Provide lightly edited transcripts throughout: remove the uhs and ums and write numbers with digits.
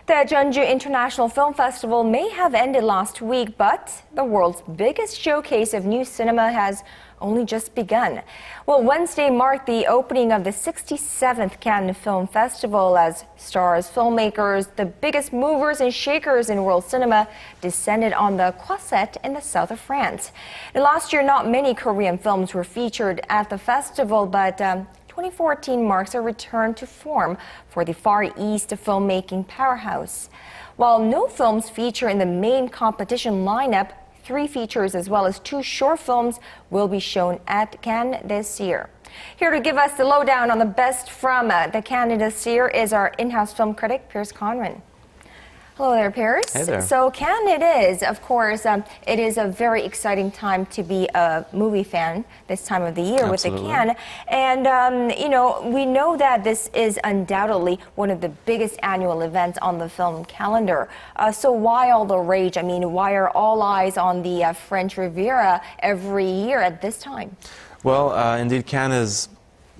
The Jeonju International Film Festival may have ended last week, but the world's biggest showcase of new cinema has only just begun. Well, Wednesday marked the opening of the 67th Cannes Film Festival as stars, filmmakers, the biggest movers and shakers in world cinema descended on the Croisette in the south of France. And last year, not many Korean films were featured at the festival, but 2014 marks a return to form for the Far East filmmaking powerhouse. While no films feature in the main competition lineup, 3 features as well as 2 short films will be shown at Cannes this year. Here to give us the lowdown on the best from the Cannes this year is our in-house film critic, Pierce Conran. Hello there, Pierce. Hey there. So Cannes it is, of course, it is a very exciting time to be a movie fan this time of the year. Absolutely. With the Cannes. And, you know, we know that this is undoubtedly one of the biggest annual events on the film calendar. So why all the rage? I mean, why are all eyes on the French Riviera every year at this time? Well, indeed, Cannes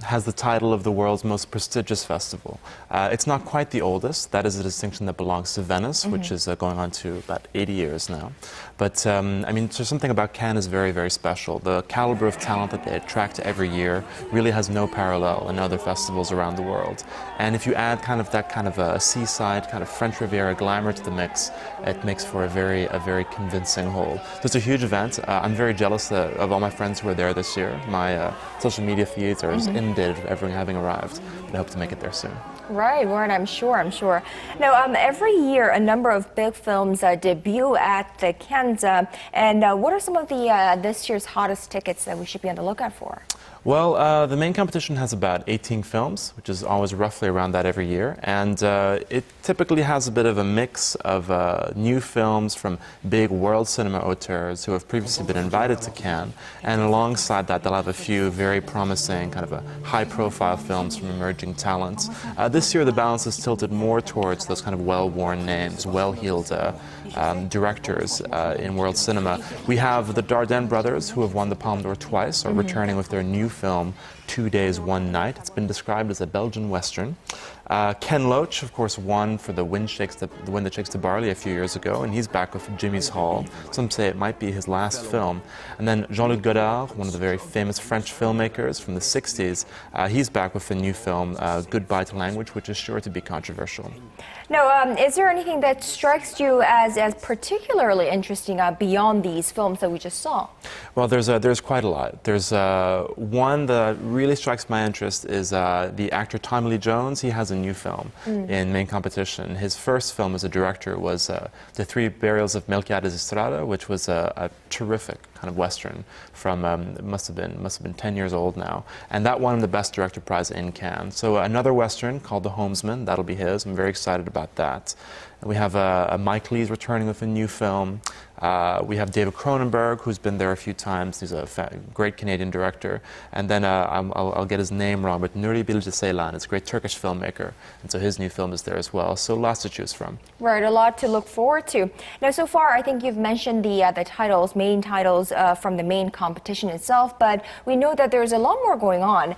has the title of the world's most prestigious festival. It's not quite the oldest. That is a distinction that belongs to Venice, which is going on to about 80 years now. But, I mean, there's something about Cannes is very, very special. The caliber of talent that they attract every year really has no parallel in other festivals around the world. And if you add that kind of a seaside, kind of French Riviera glamour to the mix, it makes for a very convincing whole. So it's a huge event. I'm very jealous of all my friends who are there this year. My social media feeds are inundated with everyone having arrived, but I hope to make it there soon. Right, I'm sure. Now, every year a number of big films debut at the Cannes, and what are some of the this year's hottest tickets that we should be on the lookout for? Well, the main competition has about 18 films, which is always roughly around that every year, and it typically has a bit of a mix of new films from big world cinema auteurs who have previously been invited to Cannes, and alongside that they'll have a few very promising kind of high-profile films from emerging talents. This year the balance is tilted more towards those kind of well-worn names, well-heeled directors in world cinema. We have the Dardenne brothers, who have won the Palme d'Or twice, are returning with their new film 2 Days, 1 Night. It's been described as a Belgian Western. Ken Loack, of course, won for The Wind That Shakes the Barley a few years ago, and he's back with Jimmy's Hall. Some say it might be his last film. And then Jean-Luc Godard, one of the very famous French filmmakers from the 60s, he's back with a new film, Goodbye to Language, which is sure to be controversial. Now, is there anything that strikes you as particularly interesting beyond these films that we just saw? Well, there's quite a lot. There's one that really strikes my interest is the actor Tommy Lee Jones. He has a new film in main competition. His first film as a director was The Three Burials of Melquiades Estrada, which was a terrific kind of Western from, it must have been 10 years old now. And that won him the Best Director Prize in Cannes. So another Western called The Homesman, that'll be his. I'm very excited about that. And we have Mike Lee's returning with a new film. We have David Cronenberg, who's been there a few times. He's a great Canadian director. And then I'll get his name wrong, but Nuri Bilge Ceylan is a great Turkish filmmaker. And so his new film is there as well. So lots to choose from. Right, a lot to look forward to. Now, so far, I think you've mentioned the main titles from the main competition itself, but we know that there's a lot more going on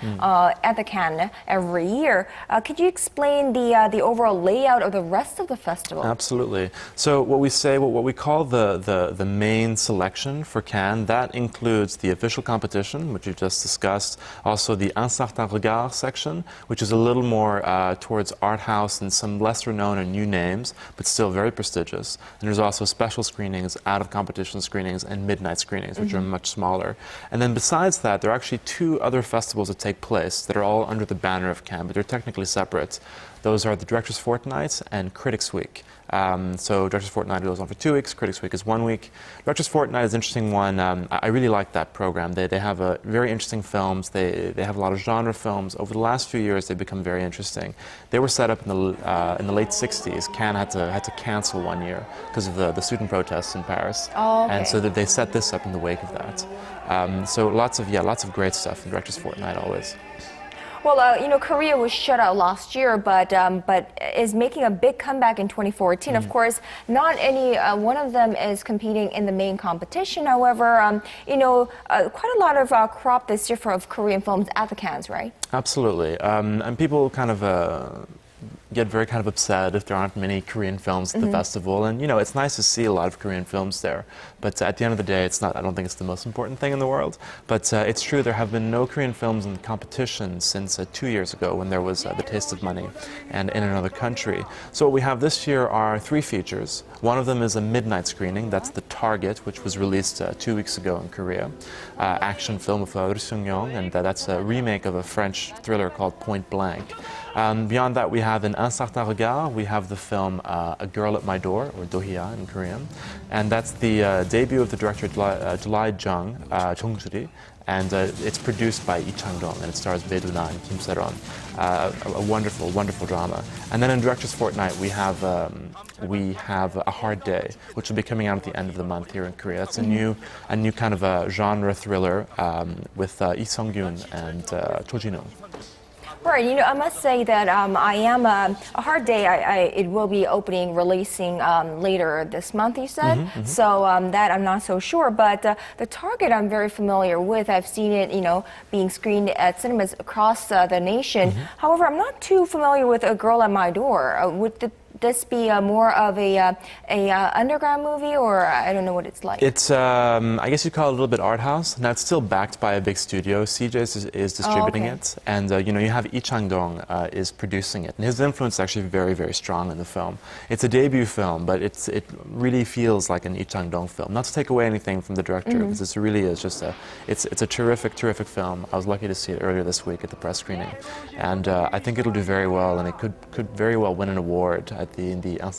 at the Cannes every year. Could you explain the overall layout of the rest of the festival? Absolutely. So what we call the main selection for Cannes, that includes the official competition, which we've just discussed, also the Un Certain Regard section, which is a little more towards art house and some lesser known or new names, but still very prestigious. And there's also special screenings, out of competition screenings, and midnight screenings, which are much smaller. And then besides that, there are actually 2 other festivals that take place that are all under the banner of Cannes, but they're technically separate. Those are the Directors' Fortnight and Critics' Week. So Directors' Fortnight goes on for 2 weeks, Critics' Week is 1 week. Directors' Fortnight is an interesting one. I really like that program. They have very interesting films. They have a lot of genre films. Over the last few years, they've become very interesting. They were set up in the late 60s. Cannes had to cancel 1 year because of the student protests in Paris. Oh, okay. And so they set this up in the wake of that. So lots of great stuff in Directors' Fortnight always. Well, you know, Korea was shut out last year, but is making a big comeback in 2014. Of course, not any one of them is competing in the main competition. However, you know, quite a lot of crop this year of Korean films at the Cannes, right? Absolutely, and people kind of get very kind of upset if there aren't many Korean films at the festival. And, you know, it's nice to see a lot of Korean films there. But at the end of the day, it's not, I don't think it's the most important thing in the world. But it's true, there have been no Korean films in competition since 2 years ago when there was The Taste of Money and In Another Country. So what we have this year are 3 features. One of them is a midnight screening. That's The Target, which was released 2 weeks ago in Korea. Action film of Ri Sung-young, and that's a remake of a French thriller called Point Blank. Beyond that, we have in Un Certain Regard, we have the film A Girl at My Door, or Do-yeon in Korean. And that's the debut of the director July Jung, and it's produced by Lee Chang-dong, and it stars Bae Do-na and Kim Se-ron. A wonderful, wonderful drama. And then in Director's Fortnight, we have A Hard Day, which will be coming out at the end of the month here in Korea. It's a new kind of a genre thriller with Lee Sung-gyun and Cho Jin-ho. Right, you know, I must say that I am A Hard Day. It will be releasing later this month, you said. So that I'm not so sure. But The Target I'm very familiar with. I've seen it, you know, being screened at cinemas across the nation. However, I'm not too familiar with A Girl at My Door. Would this be more of a underground movie, or I don't know what it's like? It's, I guess you'd call it a little bit art house. Now, it's still backed by a big studio. CJ is distributing it. And, you know, you have Lee Chang-dong is producing it. And his influence is actually very, very strong in the film. It's a debut film, but it really feels like an Lee Chang-dong film. Not to take away anything from the director, because this really is just it's a terrific, terrific film. I was lucky to see it earlier this week at the press screening. And I think it'll do very well, and it could very well win an award in the Un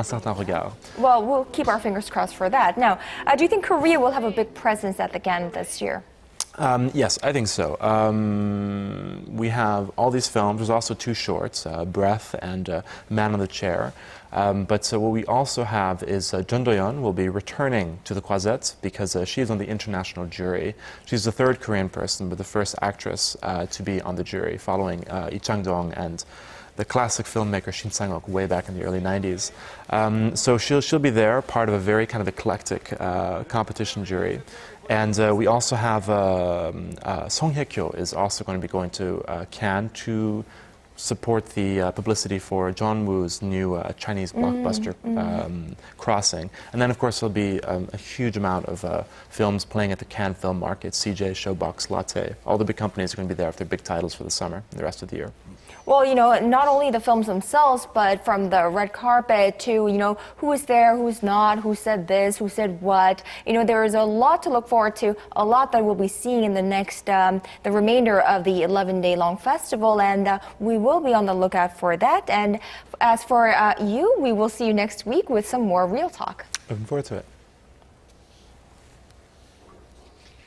Certain Regard. Well, we'll keep our fingers crossed for that. Now, do you think Korea will have a big presence at the Cannes this year? Yes, I think so. We have all these films. There's also 2 shorts, Breath and Man on the Chair. But what we also have is Jeon Do-yeon will be returning to the Croisette because she's on the international jury. She's the 3rd Korean person, but the first actress to be on the jury, following Lee Chang-dong and the classic filmmaker Shin Sang-ok way back in the early 90s. So she'll be there, part of a very kind of eclectic competition jury. And we also have Song Hye-kyo is also going to be going to Cannes to support the publicity for John Woo's new Chinese blockbuster Crossing. And then, of course, there'll be a huge amount of films playing at the Cannes Film Market, CJ, Showbox, Latte. All the big companies are going to be there with their big titles for the summer and the rest of the year. Well, you know, not only the films themselves, but from the red carpet to, you know, who is there, who's not, who said this, who said what. You know, there is a lot to look forward to, a lot that we'll be seeing in the next, the remainder of the 11-day-long festival, and we will be on the lookout for that. And as for you, we will see you next week with some more Real Talk. Looking forward to it.